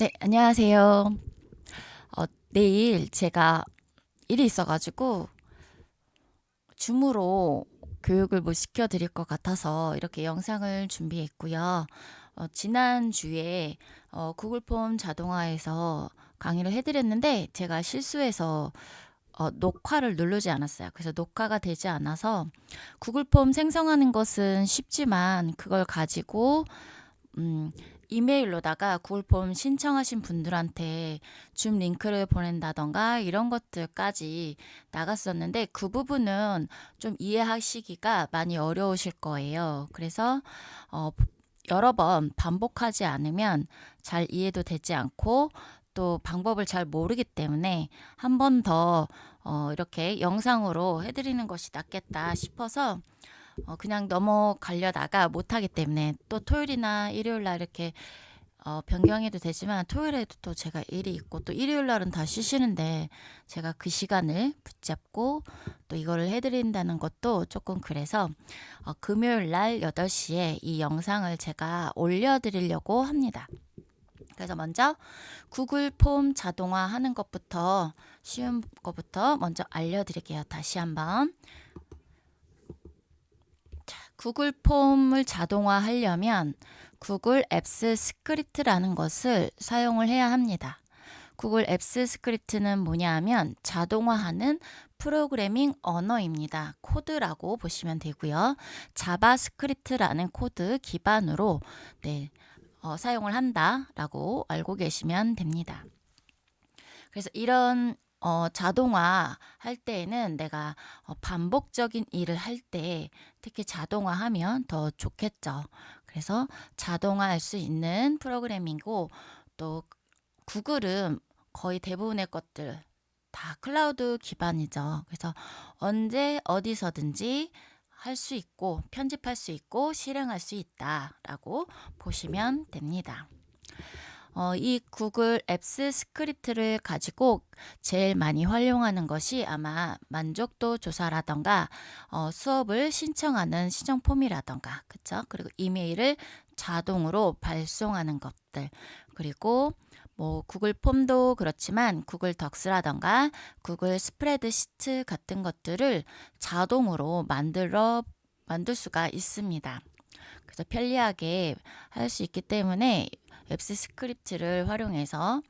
네, 안녕하세요. 내일 제가 일이 있어가지고 줌으로 교육을 뭐 시켜드릴 것 같아서 이렇게 영상을 준비했고요. 지난주에 구글 폼 자동화에서 강의를 해드렸는데 제가 실수해서 녹화를 누르지 않았어요. 그래서 녹화가 되지 않아서 구글 폼 생성하는 것은 쉽지만 그걸 가지고 음, 이메일로다가 구글 폼 신청하신 분들한테 줌 링크를 보낸다던가 이런 것들까지 나갔었는데 그 부분은 좀 이해하시기가 많이 어려우실 거예요. 그래서 어, 여러 번 반복하지 않으면 잘 이해도 되지 않고 또 방법을 잘 모르기 때문에 한 번 더 이렇게 영상으로 해드리는 것이 낫겠다 싶어서 그냥 넘어가려다가 못하기 때문에 또 토요일이나 일요일 날 이렇게 변경해도 되지만 토요일에도 또 제가 일이 있고 또 일요일 날은 다 쉬시는데 제가 그 시간을 붙잡고 또 이거를 해드린다는 것도 조금 그래서 금요일 날 8시에 이 영상을 제가 올려드리려고 합니다. 그래서 먼저 구글 폼 자동화 하는 것부터 쉬운 것부터 먼저 알려드릴게요. 다시 한번. 구글 폼을 자동화하려면 구글 앱스 스크립트라는 것을 사용을 해야 합니다. 구글 앱스 스크립트는 뭐냐 하면 자동화하는 프로그래밍 언어입니다. 코드라고 보시면 되고요. 자바스크립트라는 코드 기반으로 사용을 한다라고 알고 계시면 됩니다. 그래서 이런 자동화 할 때에는 내가 반복적인 일을 할 때 특히 자동화하면 더 좋겠죠. 그래서 자동화할 수 있는 프로그램이고 또 구글은 거의 대부분의 것들 다 클라우드 기반이죠. 그래서 언제 어디서든지 할 수 있고 편집할 수 있고 실행할 수 있다라고 보시면 됩니다. 이 구글 앱스 스크립트를 가지고 제일 많이 활용하는 것이 아마 만족도 조사라던가 수업을 신청하는 신청 폼이라던가 그쵸? 그리고 이메일을 자동으로 발송하는 것들 그리고 뭐 구글 폼도 그렇지만 구글 덕스라던가 구글 스프레드시트 같은 것들을 자동으로 만들 수가 있습니다. 그래서 편리하게 할 수 있기 때문에 앱스 스크립트를 활용해서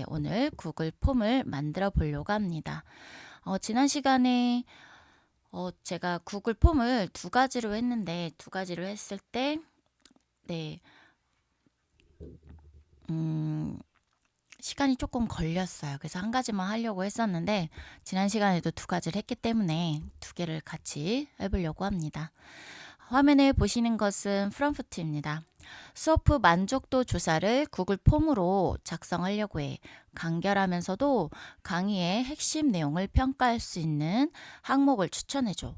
오늘 구글 폼을 만들어 보려고 합니다. 지난 시간에 제가 구글 폼을 두 가지로 했는데 두 가지로 했을 때 네, 시간이 조금 걸렸어요. 그래서 한 가지만 하려고 했었는데 지난 시간에도 두 가지를 했기 때문에 두 개를 같이 해보려고 합니다. 화면에 보시는 것은 프롬프트입니다. 수업 후 만족도 조사를 구글 폼으로 작성하려고 해. 간결하면서도 강의의 핵심 내용을 평가할 수 있는 항목을 추천해줘.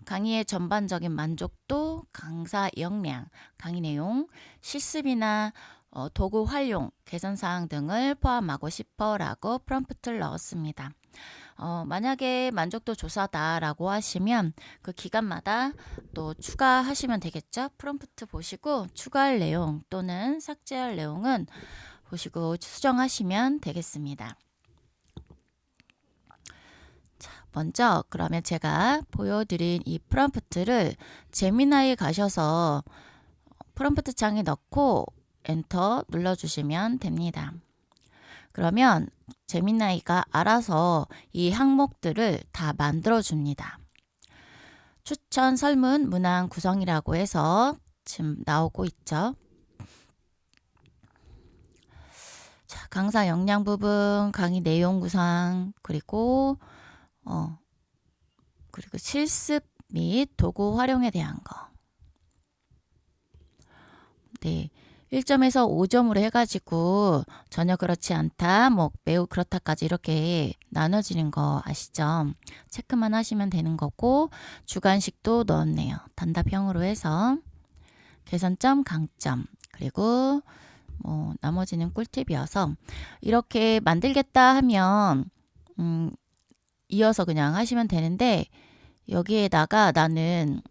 강의의 전반적인 만족도, 강사 역량, 강의 내용, 실습이나 도구 활용, 개선 사항 등을 포함하고 싶어라고 프롬프트를 넣었습니다. 만약에 만족도 조사다라고 하시면 그 기간마다 또 추가하시면 되겠죠. 프롬프트 보시고 추가할 내용 또는 삭제할 내용은 보시고 수정하시면 되겠습니다. 자, 먼저 그러면 제가 보여드린 이 프롬프트를 제미나이에 가셔서 프롬프트 창에 넣고 엔터 눌러주시면 됩니다. 그러면 제미나이가 알아서 이 항목들을 다 만들어 줍니다. 추천 설문 문항 구성이라고 해서 지금 나오고 있죠. 자, 강사 역량 부분, 강의 내용 구상, 그리고 실습 및 도구 활용에 대한 거. 네. 1점에서 5점으로 해가지고 전혀 그렇지 않다, 뭐 매우 그렇다까지 이렇게 나눠지는 거 아시죠? 체크만 하시면 되는 거고 주관식도 넣었네요. 단답형으로 해서 개선점, 강점 그리고 뭐 나머지는 꿀팁이어서 이렇게 만들겠다 하면 이어서 그냥 하시면 되는데 여기에다가 나는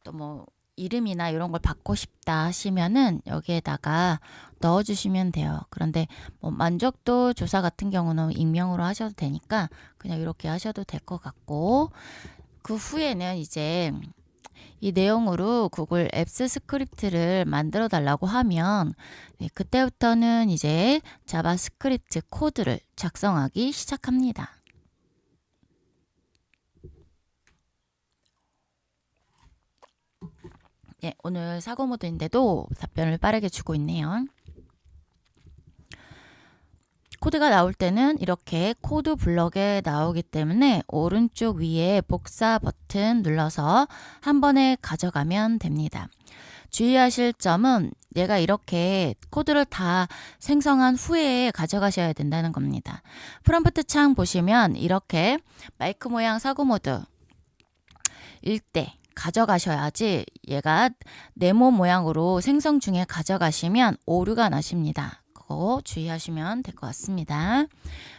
또 뭐 이름이나 이런 걸 받고 싶다 하시면은 여기에다가 넣어주시면 돼요. 그런데 뭐 만족도 조사 같은 경우는 익명으로 하셔도 되니까 그냥 이렇게 하셔도 될 것 같고, 그 후에는 이제 이 내용으로 구글 앱스 스크립트를 만들어 달라고 하면 그때부터는 이제 자바스크립트 코드를 작성하기 시작합니다. 오늘 사고 모드인데도 답변을 빠르게 주고 있네요. 코드가 나올 때는 이렇게 코드 블럭에 나오기 때문에 오른쪽 위에 복사 버튼 눌러서 한 번에 가져가면 됩니다. 주의하실 점은 얘가 이렇게 코드를 다 생성한 후에 가져가셔야 된다는 겁니다. 프롬프트 창 보시면 이렇게 마이크 모양 사고 모드 일 때 가져가셔야지, 얘가 네모 모양으로 생성 중에 가져가시면 오류가 나십니다. 그거 주의하시면 될 것 같습니다.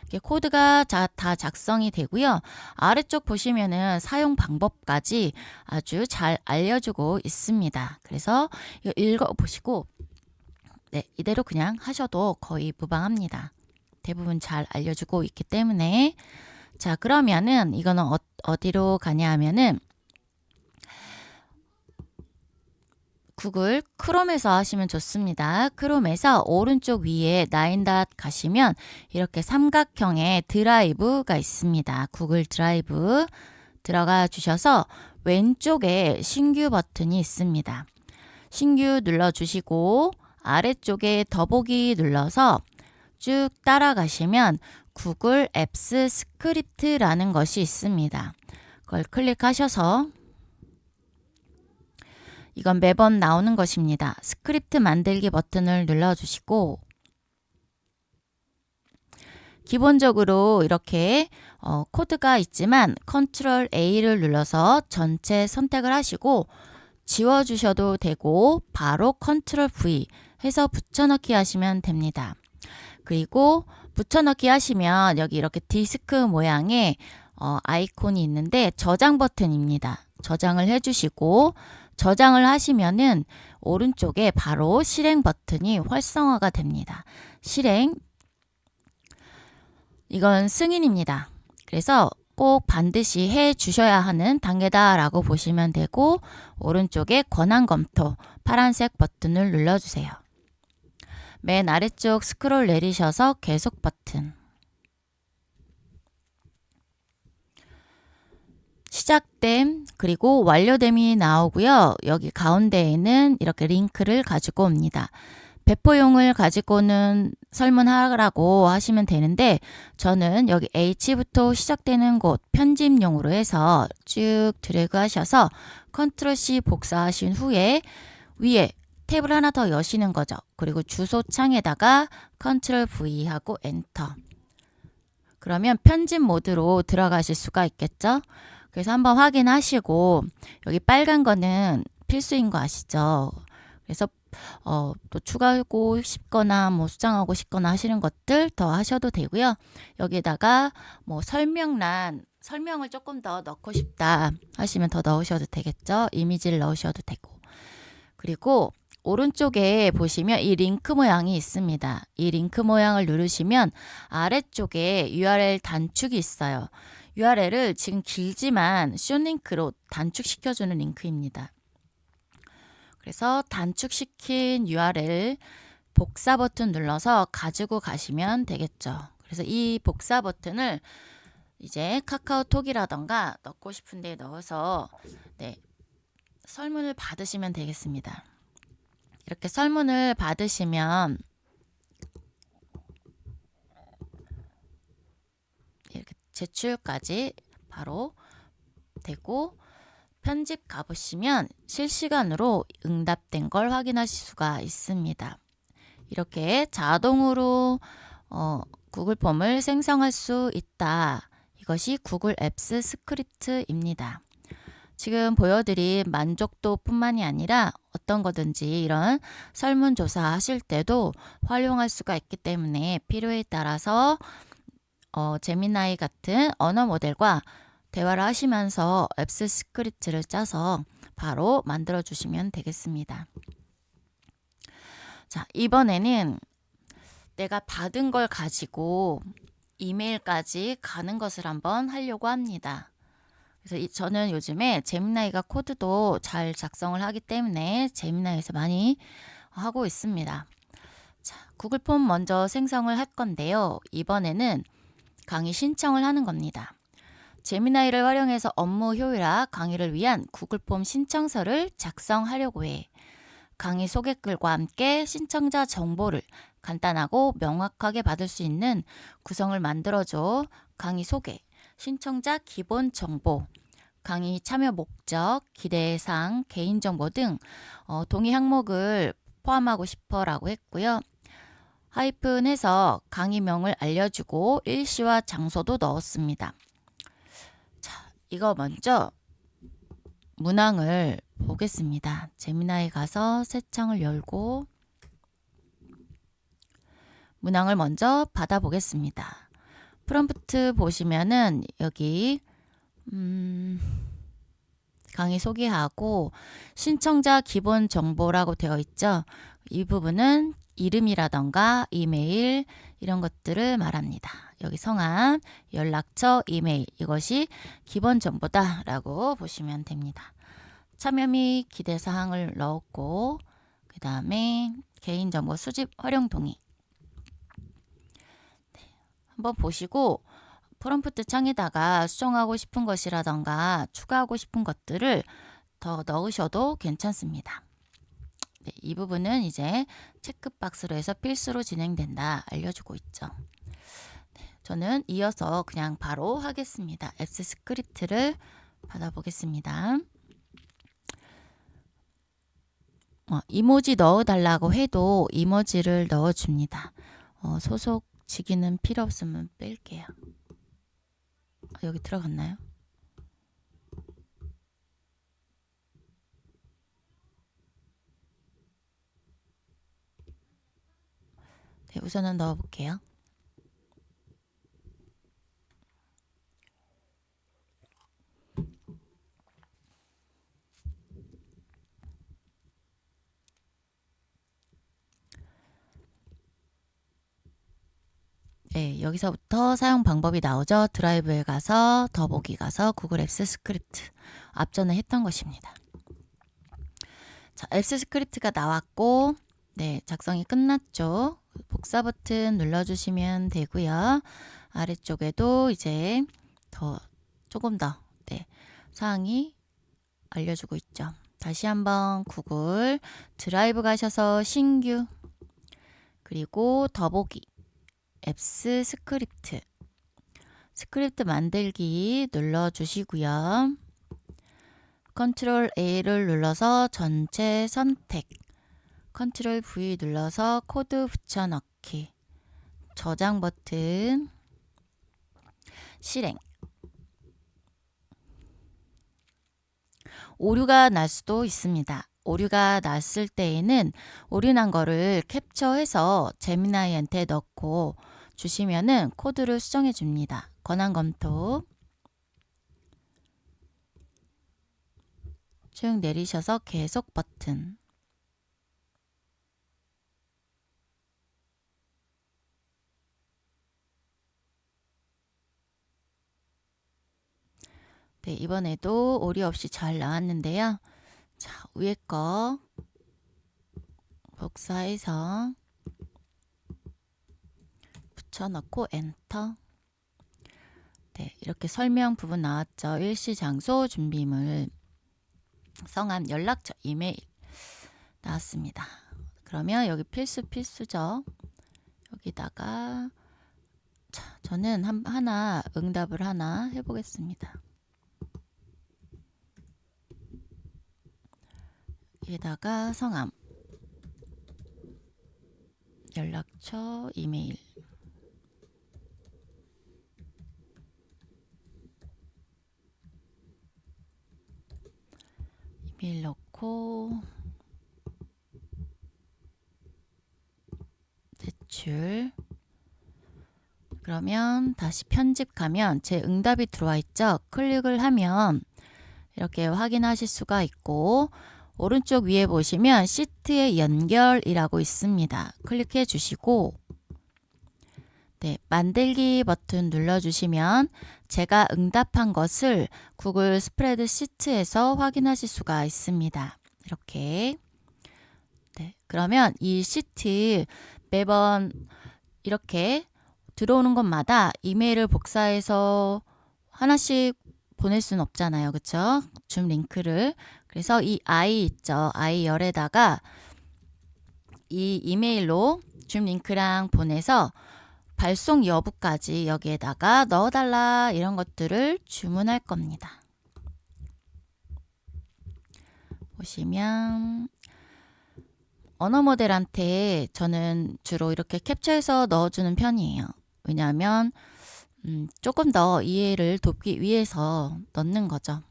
이렇게 코드가 다 작성이 되고요. 아래쪽 보시면은 사용 방법까지 아주 잘 알려주고 있습니다. 그래서 이거 읽어보시고 이대로 그냥 하셔도 거의 무방합니다. 대부분 잘 알려주고 있기 때문에. 자, 그러면은 이거는 어디로 가냐 하면은 구글 크롬에서 하시면 좋습니다. 크롬에서 오른쪽 위에 9닷 가시면 이렇게 삼각형의 드라이브가 있습니다. 구글 드라이브 들어가 주셔서 왼쪽에 신규 버튼이 있습니다. 신규 눌러주시고 아래쪽에 더보기 눌러서 쭉 따라가시면 구글 앱스 스크립트라는 것이 있습니다. 그걸 클릭하셔서 이건 매번 나오는 것입니다. 스크립트 만들기 버튼을 눌러주시고 기본적으로 이렇게 코드가 있지만 컨트롤 A를 눌러서 전체 선택을 하시고 지워주셔도 되고 바로 컨트롤 V 해서 붙여넣기 하시면 됩니다. 그리고 붙여넣기 하시면 여기 이렇게 디스크 모양의 아이콘이 있는데 저장 버튼입니다. 저장을 해주시고 저장을 하시면은 오른쪽에 바로 실행 버튼이 활성화가 됩니다. 실행. 이건 승인입니다. 그래서 꼭 반드시 해 주셔야 하는 단계다라고 보시면 되고 오른쪽에 권한 검토 파란색 버튼을 눌러주세요. 맨 아래쪽 스크롤 내리셔서 계속 버튼. 시작됨 그리고 완료됨이 나오고요. 여기 가운데에는 이렇게 링크를 가지고 옵니다. 배포용을 가지고는 설문하라고 하시면 되는데 저는 여기 H부터 시작되는 곳 편집용으로 해서 쭉 드래그 하셔서 컨트롤 C 복사하신 후에 위에 탭을 하나 더 여시는 거죠. 그리고 주소 창에다가 컨트롤 V 하고 엔터. 그러면 편집 모드로 들어가실 수가 있겠죠. 그래서 한번 확인하시고 여기 빨간 거는 필수인 거 아시죠? 그래서 또 추가하고 싶거나 뭐 수정하고 싶거나 하시는 것들 더 하셔도 되고요. 여기다가 뭐 설명을 조금 더 넣고 싶다 하시면 더 넣으셔도 되겠죠. 이미지를 넣으셔도 되고. 그리고 오른쪽에 보시면 이 링크 모양이 있습니다. 이 링크 모양을 누르시면 아래쪽에 URL 단축이 있어요. URL을 지금 길지만 숏링크로 단축시켜주는 링크입니다. 그래서 단축시킨 URL 복사 버튼 눌러서 가지고 가시면 되겠죠. 그래서 이 복사 버튼을 이제 카카오톡이라던가 넣고 싶은 데 넣어서 설문을 받으시면 되겠습니다. 이렇게 설문을 받으시면 이렇게 제출까지 바로 되고 편집 가보시면 실시간으로 응답된 걸 확인하실 수가 있습니다. 이렇게 자동으로 구글 폼을 생성할 수 있다. 이것이 구글 앱스 스크립트입니다. 지금 보여드린 만족도뿐만이 아니라 어떤 거든지 이런 설문조사 하실 때도 활용할 수가 있기 때문에 필요에 따라서 제미나이 같은 언어 모델과 대화를 하시면서 앱스 스크립트를 짜서 바로 만들어 주시면 되겠습니다. 자, 이번에는 내가 받은 걸 가지고 이메일까지 가는 것을 한번 하려고 합니다. 그래서 저는 요즘에 제미나이가 코드도 잘 작성을 하기 때문에 제미나이에서 많이 하고 있습니다. 자, 구글 폼 먼저 생성을 할 건데요. 이번에는 강의 신청을 하는 겁니다. 제미나이를 활용해서 업무 효율화 강의를 위한 구글 폼 신청서를 작성하려고 해. 강의 소개글과 함께 신청자 정보를 간단하고 명확하게 받을 수 있는 구성을 만들어줘. 강의 소개, 신청자 기본 정보, 강의 참여 목적, 기대사항, 개인정보 등 동의 항목을 포함하고 싶어라고 했고요. 하이픈해서 강의명을 알려주고 일시와 장소도 넣었습니다. 자, 이거 먼저 문항을 보겠습니다. 제미나이 가서 새 창을 열고 문항을 먼저 받아보겠습니다. 프롬프트 보시면은 여기 강의 소개하고 신청자 기본 정보라고 되어 있죠. 이 부분은 이름이라던가 이메일 이런 것들을 말합니다. 여기 성함, 연락처, 이메일 이것이 기본 정보다 라고 보시면 됩니다. 참여 및 기대사항을 넣었고 그 다음에 개인정보 수집 활용 동의 한번 보시고 프롬프트 창에다가 수정하고 싶은 것이라던가 추가하고 싶은 것들을 더 넣으셔도 괜찮습니다. 네, 이 부분은 이제 체크박스로 해서 필수로 진행된다 알려주고 있죠. 네, 저는 이어서 그냥 바로 하겠습니다. 앱스 스크립트를 받아보겠습니다. 이모지 넣어달라고 해도 이모지를 넣어줍니다. 소속 지기는 필요 없으면 뺄게요. 여기 들어갔나요? 네, 우선은 넣어볼게요. 네, 여기서부터 사용 방법이 나오죠. 드라이브에 가서 더보기 가서 구글 앱스 스크립트 앞전에 했던 것입니다. 자, 앱스 스크립트가 나왔고 네, 작성이 끝났죠. 복사 버튼 눌러주시면 되고요. 아래쪽에도 이제 조금 더 네, 사항이 알려주고 있죠. 다시 한번 구글 드라이브 가셔서 신규 그리고 더보기 앱스 스크립트 만들기 눌러주시고요. 컨트롤 A를 눌러서 전체 선택, 컨트롤 V 눌러서 코드 붙여넣기, 저장 버튼, 실행. 오류가 날 수도 있습니다. 오류가 났을 때에는 오류 난 거를 캡처해서 제미나이한테 넣고 주시면은 코드를 수정해 줍니다. 권한 검토 쭉 내리셔서 계속 버튼 네, 이번에도 오류 없이 잘 나왔는데요. 자, 위에 거 복사해서 붙여넣고 엔터. 네, 이렇게 설명 부분 나왔죠. 일시 장소 준비물, 성함, 연락처, 이메일 나왔습니다. 그러면 여기 필수죠. 여기다가 자, 저는 하나 응답을 하나 해보겠습니다. 여기다가 성함, 연락처, 이메일 넣고 대출 그러면 다시 편집 가면 제 응답이 들어와 있죠. 클릭을 하면 이렇게 확인하실 수가 있고, 오른쪽 위에 보시면 시트의 연결이라고 있습니다. 클릭해 주시고, 네, 만들기 버튼 눌러주시면 제가 응답한 것을 구글 스프레드시트에서 확인하실 수가 있습니다. 이렇게. 네, 그러면 이 시트 매번 이렇게 들어오는 것마다 이메일을 복사해서 하나씩 보낼 수는 없잖아요. 그쵸? 줌 링크를. 그래서 이 I 있죠. I 열에다가 이 이메일로 줌 링크랑 보내서 발송 여부까지 여기에다가 넣어달라 이런 것들을 주문할 겁니다. 보시면 언어 모델한테 저는 주로 이렇게 캡처해서 넣어주는 편이에요. 왜냐하면 조금 더 이해를 돕기 위해서 넣는 거죠.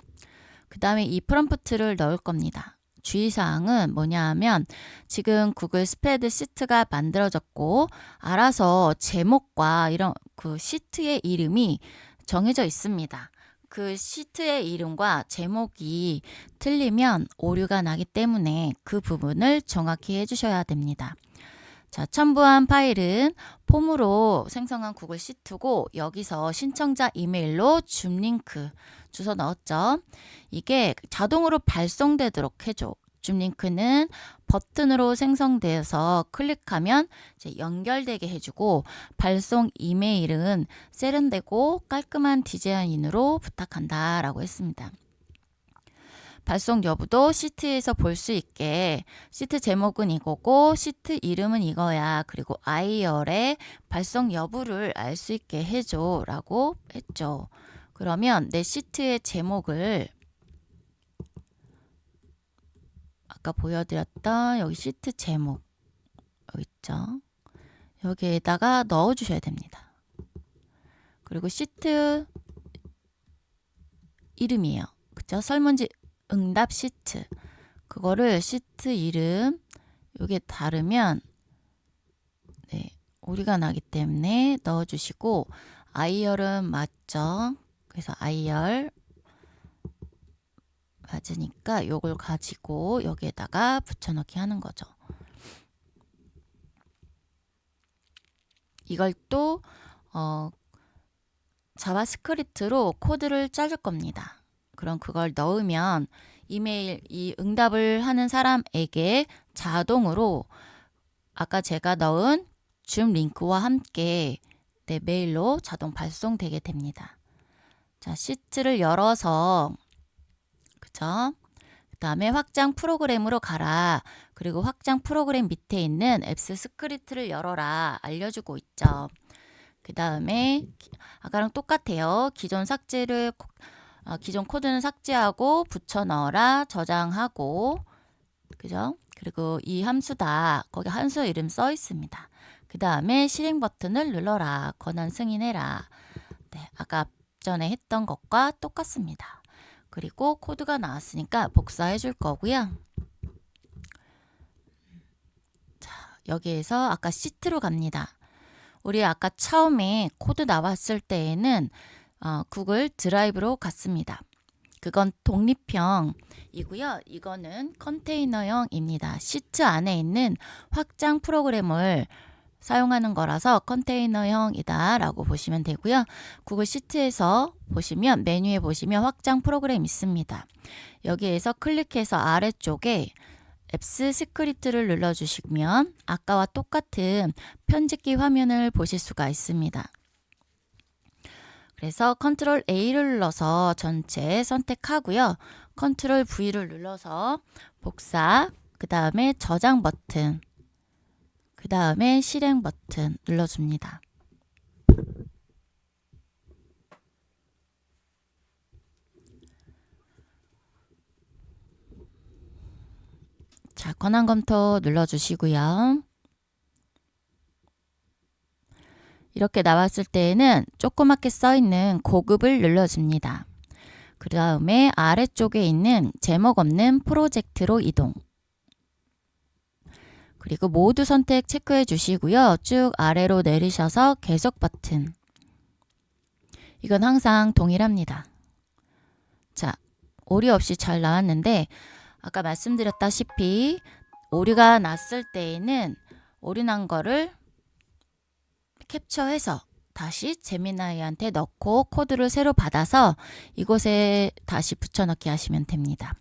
그 다음에 이 프롬프트를 넣을 겁니다. 주의사항은 뭐냐 하면 지금 구글 스프레드시트가 만들어졌고 알아서 제목과 이런 그 시트의 이름이 정해져 있습니다. 그 시트의 이름과 제목이 틀리면 오류가 나기 때문에 그 부분을 정확히 해주셔야 됩니다. 자, 첨부한 파일은 폼으로 생성한 구글 시트고 여기서 신청자 이메일로 줌 링크 주소 넣었죠. 이게 자동으로 발송되도록 해줘. 줌 링크는 버튼으로 생성되어서 클릭하면 이제 연결되게 해주고 발송 이메일은 세련되고 깔끔한 디자인으로 부탁한다 라고 했습니다. 발송 여부도 시트에서 볼 수 있게 시트 제목은 이거고 시트 이름은 이거야. 그리고 아이열의 발송 여부를 알 수 있게 해줘 라고 했죠. 그러면 내 시트의 제목을 아까 보여드렸던 여기 시트 제목 여기 있죠. 여기에다가 넣어 주셔야 됩니다. 그리고 시트 이름이에요. 그쵸? 설문지 응답 시트 그거를 시트 이름 요게 다르면 네, 오류가 나기 때문에 넣어주시고 아이열은 맞죠? 그래서 아이열 맞으니까 요걸 가지고 여기에다가 붙여넣기 하는 거죠. 이걸 또 자바스크립트로 코드를 짜줄 겁니다. 그럼 그걸 넣으면 이메일 이 응답을 하는 사람에게 자동으로 아까 제가 넣은 줌 링크와 함께 내 메일로 자동 발송되게 됩니다. 자, 시트를 열어서 그쵸? 그 다음에 확장 프로그램으로 가라. 그리고 확장 프로그램 밑에 있는 앱스 스크립트를 열어라. 알려주고 있죠. 그 다음에 아까랑 똑같아요. 기존 코드는 삭제하고 붙여 넣어라. 저장하고 그죠? 그리고 이 함수다. 거기 함수 이름 써 있습니다. 그 다음에 실행 버튼을 눌러라. 권한 승인해라. 네, 아까 전에 했던 것과 똑같습니다. 그리고 코드가 나왔으니까 복사해 줄 거고요. 자, 여기에서 아까 시트로 갑니다. 우리 아까 처음에 코드 나왔을 때에는 구글 드라이브로 갔습니다. 그건 독립형이고요. 이거는 컨테이너형입니다. 시트 안에 있는 확장 프로그램을 사용하는 거라서 컨테이너형이다 라고 보시면 되고요. 구글 시트에서 보시면 메뉴에 보시면 확장 프로그램 있습니다. 여기에서 클릭해서 아래쪽에 앱스 스크립트를 눌러주시면 아까와 똑같은 편집기 화면을 보실 수가 있습니다. 그래서 컨트롤 A를 눌러서 전체 선택하고요. 컨트롤 V를 눌러서 복사, 그 다음에 저장 버튼, 그 다음에 실행 버튼 눌러줍니다. 자, 권한 검토 눌러주시고요. 이렇게 나왔을 때에는 조그맣게 써있는 고급을 눌러줍니다. 그 다음에 아래쪽에 있는 제목 없는 프로젝트로 이동. 그리고 모두 선택 체크해 주시고요. 쭉 아래로 내리셔서 계속 버튼. 이건 항상 동일합니다. 자, 오류 없이 잘 나왔는데 아까 말씀드렸다시피 오류가 났을 때에는 오류 난 거를 캡처해서 다시 제미나이한테 넣고 코드를 새로 받아서 이곳에 다시 붙여넣기 하시면 됩니다.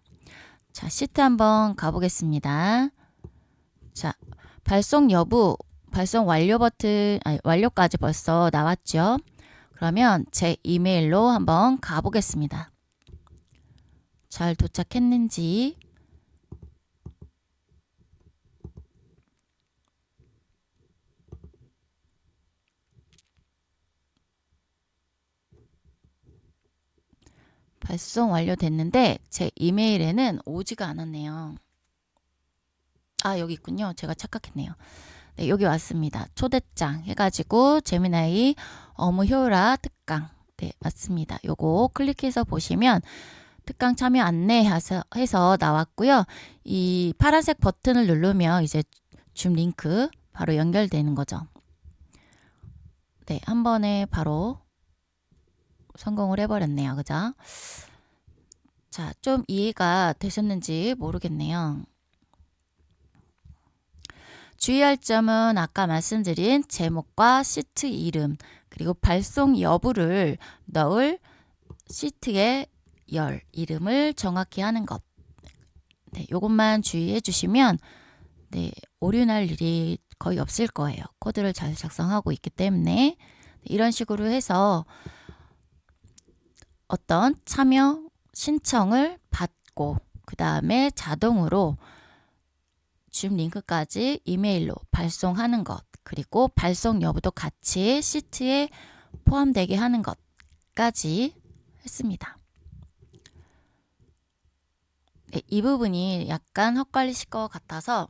자, 시트 한번 가보겠습니다. 자, 발송 여부, 발송 완료 버튼, 완료까지 벌써 나왔죠. 그러면 제 이메일로 한번 가보겠습니다. 잘 도착했는지. 발송 완료됐는데 제 이메일에는 오지가 않았네요. 아, 여기 있군요. 제가 착각했네요. 네, 여기 왔습니다. 초대장 해가지고 제미나이 업무 효율화 특강. 네, 맞습니다. 요거 클릭해서 보시면 특강 참여 안내 해서 나왔고요. 이 파란색 버튼을 누르면 이제 줌 링크 바로 연결되는 거죠. 네, 한 번에 바로 성공을 해버렸네요. 그죠? 자, 좀 이해가 되셨는지 모르겠네요. 주의할 점은 아까 말씀드린 제목과 시트 이름 그리고 발송 여부를 넣을 시트의 열 이름을 정확히 하는 것. 네, 요것만 주의해 주시면 네, 오류 날 일이 거의 없을 거예요. 코드를 잘 작성하고 있기 때문에 이런 식으로 해서 어떤 참여 신청을 받고 그 다음에 자동으로 줌 링크까지 이메일로 발송하는 것 그리고 발송 여부도 같이 시트에 포함되게 하는 것까지 했습니다. 네, 이 부분이 약간 헛갈리실 것 같아서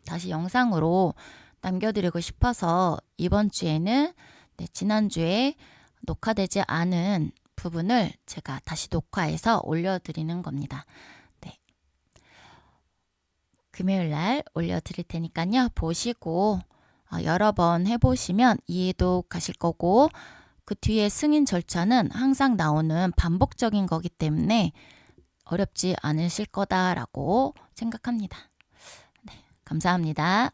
다시 영상으로 남겨드리고 싶어서 이번 주에는 네, 지난주에 녹화되지 않은 부분을 제가 다시 녹화해서 올려드리는 겁니다. 네. 금요일 날 올려드릴 테니까요. 보시고 여러 번 해보시면 이해도 가실 거고 그 뒤에 승인 절차는 항상 나오는 반복적인 거기 때문에 어렵지 않으실 거다라고 생각합니다. 네, 감사합니다.